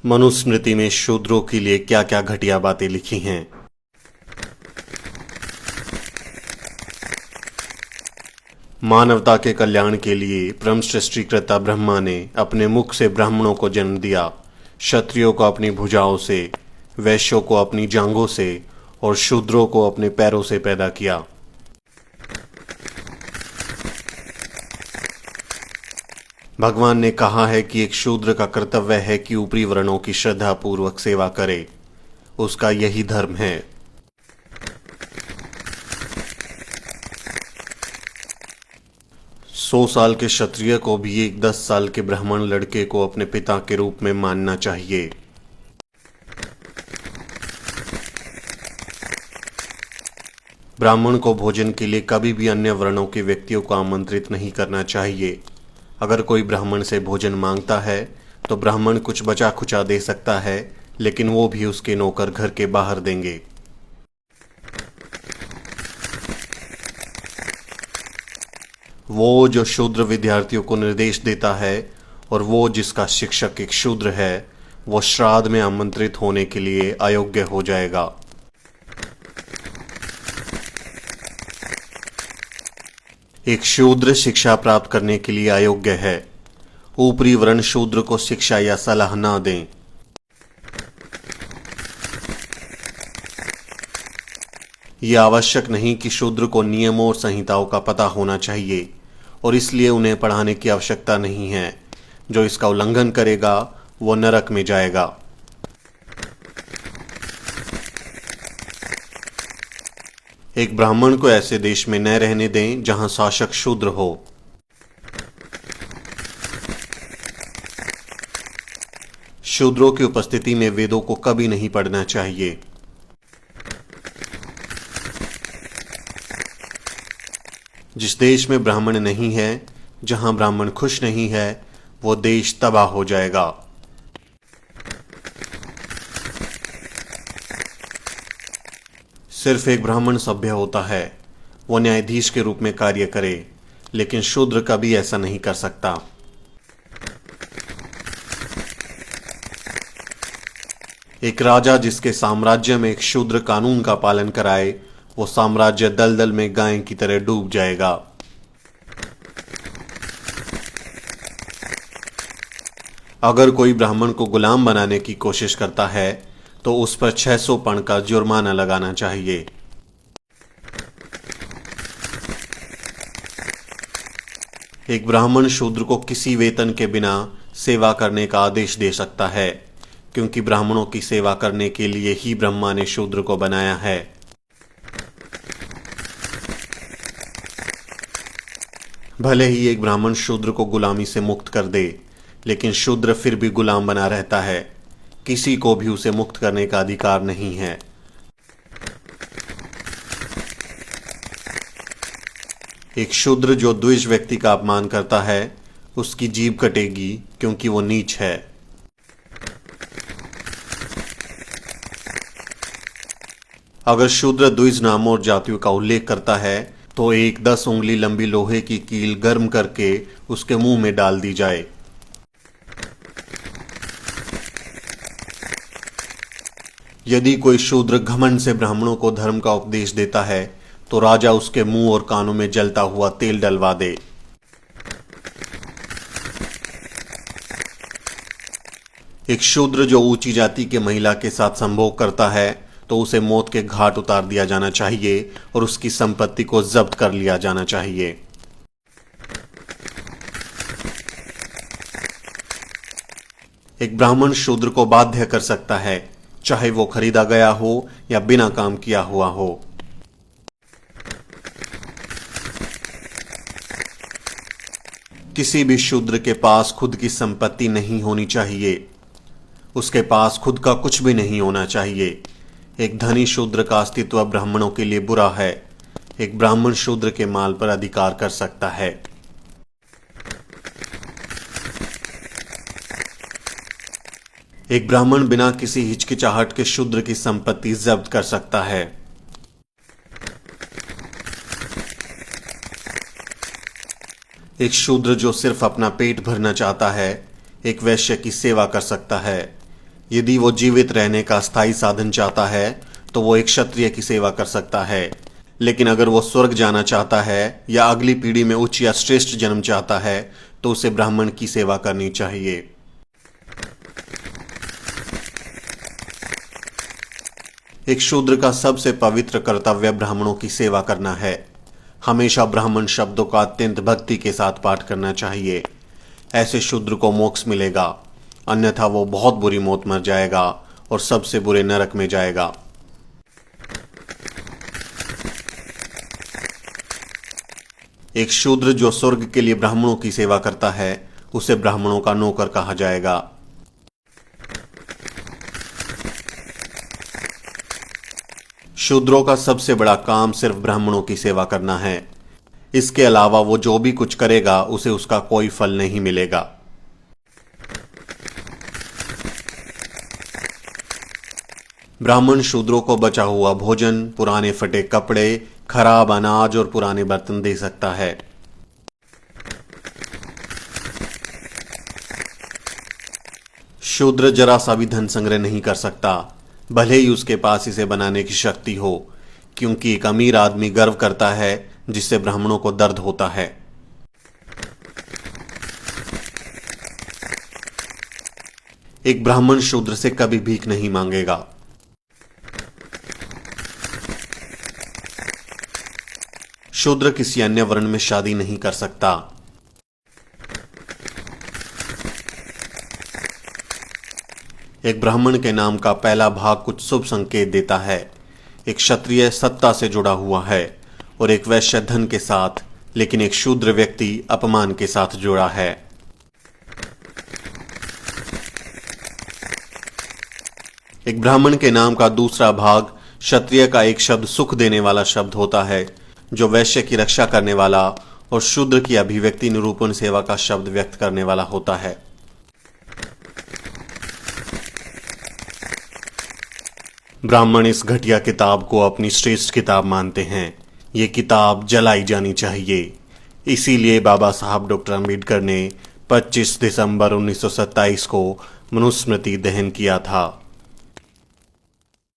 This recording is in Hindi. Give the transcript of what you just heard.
मनुस्मृति में शूद्रों के लिए क्या क्या घटिया बातें लिखी हैं। मानवता के कल्याण के लिए परम सृष्टिकर्ता ब्रह्मा ने अपने मुख से ब्राह्मणों को जन्म दिया, क्षत्रियों को अपनी भुजाओं से, वैश्यों को अपनी जांघों से और शूद्रों को अपने पैरों से पैदा किया। भगवान ने कहा है कि एक शूद्र का कर्तव्य है कि ऊपरी वर्णों की श्रद्धा पूर्वक सेवा करे, उसका यही धर्म है। सौ साल के क्षत्रिय को भी एक 10 साल के ब्राह्मण लड़के को अपने पिता के रूप में मानना चाहिए। ब्राह्मण को भोजन के लिए कभी भी अन्य वर्णों के व्यक्तियों को आमंत्रित नहीं करना चाहिए। अगर कोई ब्राह्मण से भोजन मांगता है तो ब्राह्मण कुछ बचा खुचा दे सकता है, लेकिन वो भी उसके नौकर घर के बाहर देंगे। वो जो शूद्र विद्यार्थियों को निर्देश देता है और वो जिसका शिक्षक एक शूद्र है, वो श्राद्ध में आमंत्रित होने के लिए अयोग्य हो जाएगा। एक शूद्र शिक्षा प्राप्त करने के लिए अयोग्य है। ऊपरी वर्ण शूद्र को शिक्षा या सलाह ना दें। यह आवश्यक नहीं कि शूद्र को नियमों और संहिताओं का पता होना चाहिए और इसलिए उन्हें पढ़ाने की आवश्यकता नहीं है। जो इसका उल्लंघन करेगा वो नरक में जाएगा। एक ब्राह्मण को ऐसे देश में न रहने दें जहां शासक शूद्र हो। शूद्रों की उपस्थिति में वेदों को कभी नहीं पढ़ना चाहिए। जिस देश में ब्राह्मण नहीं है, जहां ब्राह्मण खुश नहीं है, वो देश तबाह हो जाएगा। सिर्फ एक ब्राह्मण सभ्य होता है, वो न्यायाधीश के रूप में कार्य करे, लेकिन शूद्र कभी ऐसा नहीं कर सकता। एक राजा जिसके साम्राज्य में एक शूद्र कानून का पालन कराए, वो साम्राज्य दलदल में गाय की तरह डूब जाएगा। अगर कोई ब्राह्मण को गुलाम बनाने की कोशिश करता है तो उस पर 600 पण का जुर्माना लगाना चाहिए। एक ब्राह्मण शूद्र को किसी वेतन के बिना सेवा करने का आदेश दे सकता है, क्योंकि ब्राह्मणों की सेवा करने के लिए ही ब्रह्मा ने शूद्र को बनाया है। भले ही एक ब्राह्मण शूद्र को गुलामी से मुक्त कर दे, लेकिन शूद्र फिर भी गुलाम बना रहता है। किसी को भी उसे मुक्त करने का अधिकार नहीं है। एक शूद्र जो द्विज व्यक्ति का अपमान करता है, उसकी जीभ कटेगी, क्योंकि वो नीच है। अगर शूद्र द्विज नामों और जातियों का उल्लेख करता है तो एक 10 उंगली लंबी लोहे की कील गर्म करके उसके मुंह में डाल दी जाए। यदि कोई शूद्र घमंड से ब्राह्मणों को धर्म का उपदेश देता है तो राजा उसके मुंह और कानों में जलता हुआ तेल डलवा दे। एक शूद्र जो ऊंची जाति के महिला के साथ संभोग करता है तो उसे मौत के घाट उतार दिया जाना चाहिए और उसकी संपत्ति को जब्त कर लिया जाना चाहिए। एक ब्राह्मण शूद्र को बाध्य कर सकता है, चाहे वो खरीदा गया हो या बिना काम किया हुआ हो। किसी भी शूद्र के पास खुद की संपत्ति नहीं होनी चाहिए। उसके पास खुद का कुछ भी नहीं होना चाहिए। एक धनी शूद्र का अस्तित्व ब्राह्मणों के लिए बुरा है। एक ब्राह्मण शूद्र के माल पर अधिकार कर सकता है। एक ब्राह्मण बिना किसी हिचकिचाहट के शूद्र की संपत्ति जब्त कर सकता है। एक शूद्र जो सिर्फ अपना पेट भरना चाहता है, एक वैश्य की सेवा कर सकता है। यदि वो जीवित रहने का स्थायी साधन चाहता है तो वो एक क्षत्रिय की सेवा कर सकता है, लेकिन अगर वो स्वर्ग जाना चाहता है या अगली पीढ़ी में उच्च या श्रेष्ठ जन्म चाहता है तो उसे ब्राह्मण की सेवा करनी चाहिए। एक शूद्र का सबसे पवित्र कर्तव्य ब्राह्मणों की सेवा करना है। हमेशा ब्राह्मण शब्दों का अत्यंत भक्ति के साथ पाठ करना चाहिए। ऐसे शूद्र को मोक्ष मिलेगा, अन्यथा वो बहुत बुरी मौत मर जाएगा और सबसे बुरे नरक में जाएगा। एक शूद्र जो स्वर्ग के लिए ब्राह्मणों की सेवा करता है उसे ब्राह्मणों का नौकर कहा जाएगा। शूद्रों का सबसे बड़ा काम सिर्फ ब्राह्मणों की सेवा करना है। इसके अलावा वो जो भी कुछ करेगा उसे उसका कोई फल नहीं मिलेगा। ब्राह्मण शूद्रों को बचा हुआ भोजन, पुराने फटे कपड़े, खराब अनाज और पुराने बर्तन दे सकता है। शूद्र जरा सा भी धन संग्रह नहीं कर सकता, भले ही उसके पास इसे बनाने की शक्ति हो, क्योंकि एक अमीर आदमी गर्व करता है जिससे ब्राह्मणों को दर्द होता है। एक ब्राह्मण शूद्र से कभी भीख नहीं मांगेगा। शूद्र किसी अन्य वर्ण में शादी नहीं कर सकता। एक ब्राह्मण के नाम का पहला भाग कुछ शुभ संकेत देता है। एक क्षत्रिय सत्ता से जुड़ा हुआ है और एक वैश्य धन के साथ, लेकिन एक शूद्र व्यक्ति अपमान के साथ जुड़ा है। एक ब्राह्मण के नाम का दूसरा भाग क्षत्रिय का एक शब्द सुख देने वाला शब्द होता है, जो वैश्य की रक्षा करने वाला और शूद्र की अभिव्यक्ति निरूपण सेवा का शब्द व्यक्त करने वाला होता है। ब्राह्मण इस घटिया किताब को अपनी श्रेष्ठ किताब मानते हैं। ये किताब जलाई जानी चाहिए। इसीलिए बाबा साहब डॉक्टर अम्बेडकर ने 25 दिसंबर 1927 को मनुस्मृति दहन किया था।